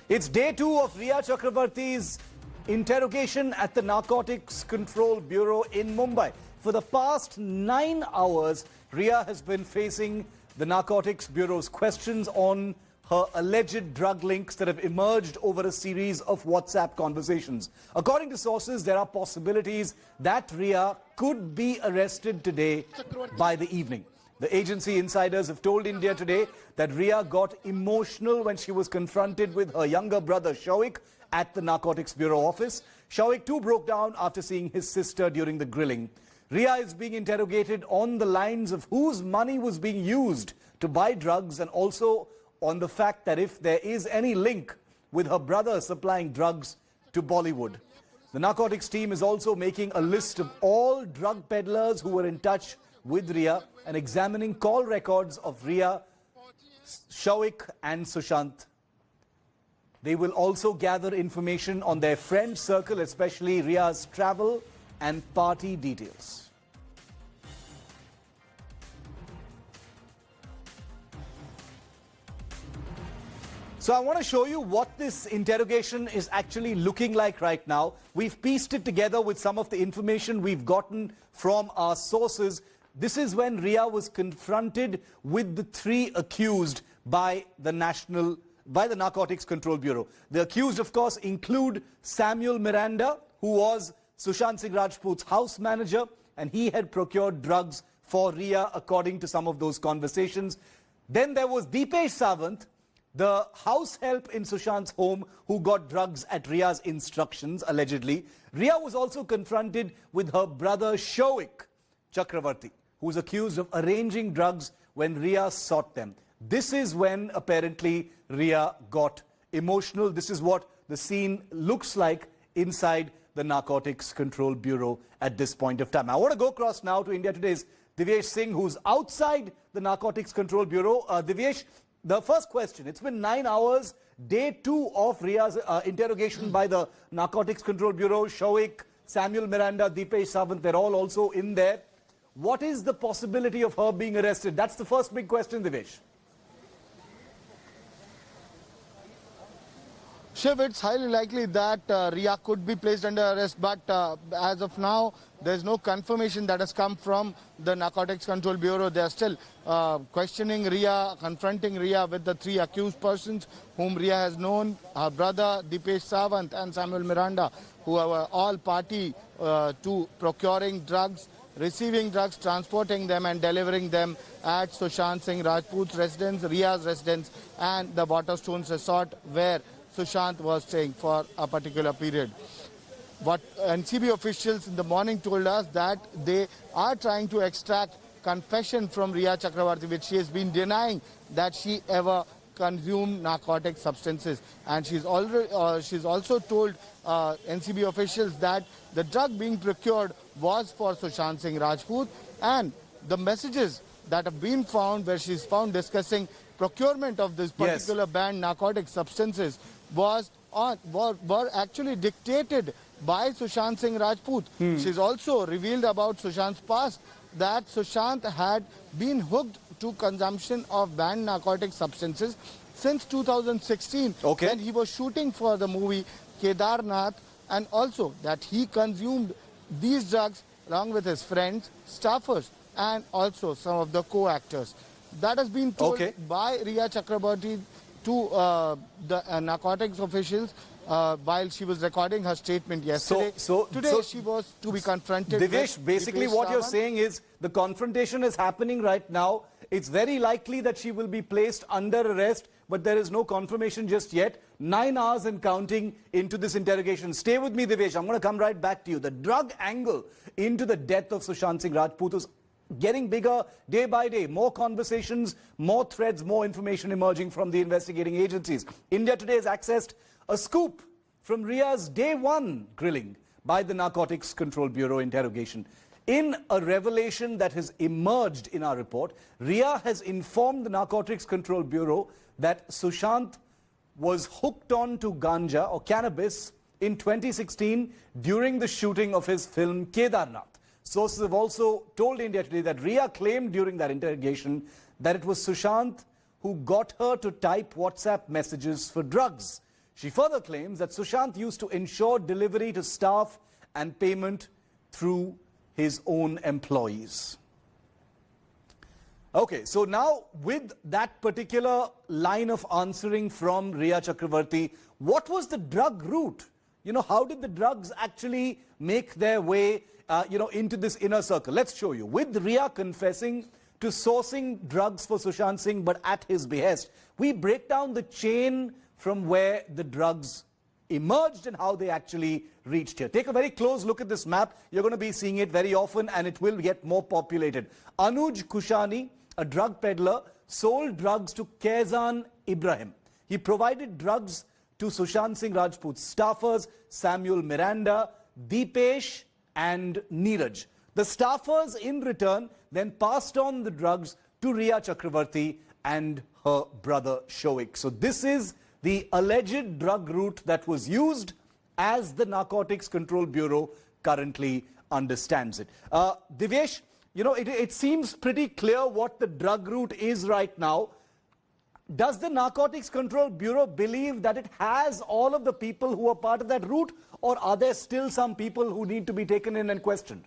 It's day 2 of Rhea Chakraborty's interrogation at the Narcotics Control Bureau in Mumbai. For the past 9 hours, Rhea has been facing the Narcotics Bureau's questions on her alleged drug links that have emerged over a series of WhatsApp conversations. According to sources, there are possibilities that Rhea could be arrested today by the evening. The agency insiders have told India Today that Rhea got emotional when she was confronted with her younger brother Shawik at the Narcotics Bureau office. Shawik too broke down after seeing his sister during the grilling. Rhea is being interrogated on the lines of whose money was being used to buy drugs, and also on the fact that if there is any link with her brother supplying drugs to Bollywood. The narcotics team is also making a list of all drug peddlers who were in touch with Rhea and examining call records of Rhea, Shawik and Sushant. They will also gather information on their friend circle, especially Rhea's travel and party details. So I want to show you what this interrogation is actually looking like right now. We've pieced it together with some of the information we've gotten from our sources. This is when Rhea was confronted with the 3 accused by the Narcotics Control Bureau. The accused, of course, include Samuel Miranda, who was Sushant Singh Rajput's house manager, and he had procured drugs for Rhea according to some of those conversations. Then there was Dipesh Sawant, the house help in Sushant's home, who got drugs at Rhea's instructions, allegedly. Rhea was also confronted with her brother Shawik Chakraborty, who was accused of arranging drugs when Rhea sought them. This is when apparently Rhea got emotional. This is what the scene looks like inside the Narcotics Control Bureau at this point of time. I want to go across now to India Today's Divyesh Singh, who's outside the Narcotics Control Bureau. Divyesh, the first question, it's been 9 hours, day 2 of Rhea's interrogation by the Narcotics Control Bureau. Shawik, Samuel Miranda, Dipesh Sawant, they're all also in there. What is the possibility of her being arrested? That's the first big question, Divyesh. Shiv, it's highly likely that Rhea could be placed under arrest, but as of now, there's no confirmation that has come from the Narcotics Control Bureau. They are still questioning Rhea, confronting Rhea with the 3 accused persons whom Rhea has known, her brother Dipesh Sawant and Samuel Miranda, who were all party to procuring drugs, receiving drugs, transporting them and delivering them at Sushant Singh Rajput's residence, Rhea's residence and the Waterstones Resort, where Sushant was staying for a particular period. What NCB officials in the morning told us that they are trying to extract confession from Rhea Chakraborty, which she has been denying that she ever consumed narcotic substances. And she's also told NCB officials that the drug being procured was for Sushant Singh Rajput, and the messages that have been found, where she's found discussing procurement of this particular banned narcotic substances, were actually dictated by Sushant Singh Rajput. She's also revealed about Sushant's past, that Sushant had been hooked to consumption of banned narcotic substances since 2016, when he was shooting for the movie Kedarnath, and also that he consumed these drugs along with his friends, staffers, and also some of the co-actors. That has been told by Rhea Chakraborty to the narcotics officials while she was recording her statement yesterday. Today she was to be confronted. Divyesh, basically what you're saying is the confrontation is happening right now. It's very likely that she will be placed under arrest, but there is no confirmation just yet. 9 hours and counting into this interrogation. Stay with me, Divyesh. I'm going to come right back to you. The drug angle into the death of Sushant Singh Rajput is getting bigger day by day. More conversations, more threads, more information emerging from the investigating agencies. India Today has accessed a scoop from Rhea's day 1 grilling by the Narcotics Control Bureau interrogation. In a revelation that has emerged in our report, Rhea has informed the Narcotics Control Bureau that Sushant was hooked on to ganja or cannabis in 2016 during the shooting of his film Kedarnath. Sources have also told India Today that Rhea claimed during that interrogation that it was Sushant who got her to type WhatsApp messages for drugs. She further claims that Sushant used to ensure delivery to staff and payment through his own employees. Okay, so now with that particular line of answering from Rhea Chakraborty, what was the drug route? How did the drugs actually make their way, into this inner circle? Let's show you. With Rhea confessing to sourcing drugs for Sushant Singh, but at his behest, we break down the chain from where the drugs emerged and how they actually reached here. Take a very close look at this map. You're going to be seeing it very often and it will get more populated. Anuj Kushani, a drug peddler, sold drugs to Kaizan Ibrahim. He provided drugs to Sushant Singh Rajput's staffers, Samuel Miranda, Deepesh and Neeraj. The staffers in return then passed on the drugs to Rhea Chakraborty and her brother Shoik. So this is the alleged drug route that was used as the Narcotics Control Bureau currently understands it. Divyesh, it seems pretty clear what the drug route is right now. Does the Narcotics Control Bureau believe that it has all of the people who are part of that route, or are there still some people who need to be taken in and questioned?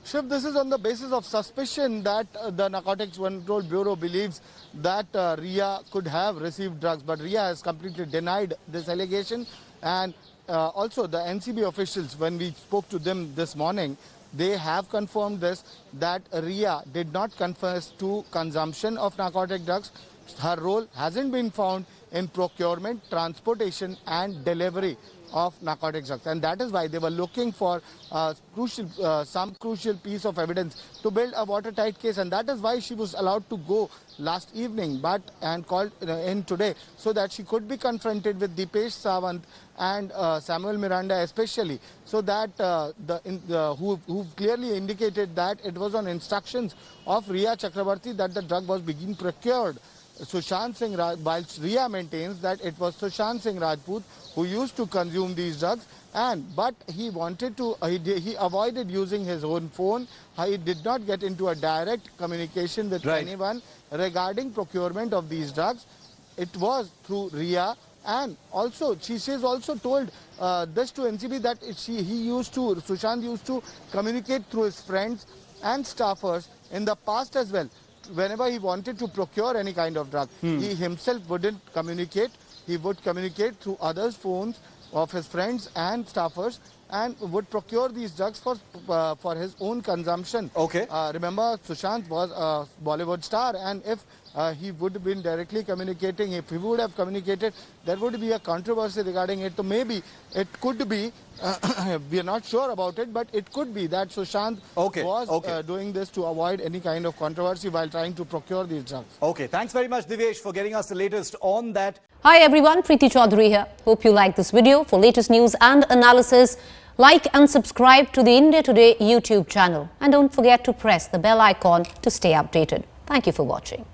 Shiv, this is on the basis of suspicion that the Narcotics Control Bureau believes that Rhea could have received drugs, but Rhea has completely denied this allegation. And also the NCB officials, when we spoke to them this morning, they have confirmed this, that Rhea did not confess to consumption of narcotic drugs. Her role hasn't been found in procurement, transportation and delivery of narcotic drugs, and that is why they were looking for some crucial piece of evidence to build a watertight case, and that is why she was allowed to go last evening and called in today, so that she could be confronted with Deepesh Sawant and Samuel Miranda especially, so that who clearly indicated that it was on instructions of Rhea Chakraborty that the drug was being procured. Sushant Singh, while Rhea maintains that it was Sushant Singh Rajput who used to consume these drugs, but he wanted to, he avoided using his own phone. He did not get into a direct communication with anyone regarding procurement of these drugs. It was through Rhea, and also she has also told this to NCB that Sushant used to communicate through his friends and staffers in the past as well. Whenever he wanted to procure any kind of drug, he himself wouldn't communicate. He would communicate through others' phones of his friends and staffers, and would procure these drugs for his own consumption. Okay. Remember, Sushant was a Bollywood star, and if he would have been directly communicating, if he would have communicated, there would be a controversy regarding it. So maybe it could be, we are not sure about it, but it could be that Sushant was doing this to avoid any kind of controversy while trying to procure these drugs. Okay, thanks very much, Divyesh, for getting us the latest on that. Hi everyone, Preeti Chaudhary here. Hope you like this video. For latest news and analysis, like and subscribe to the India Today YouTube channel. And don't forget to press the bell icon to stay updated. Thank you for watching.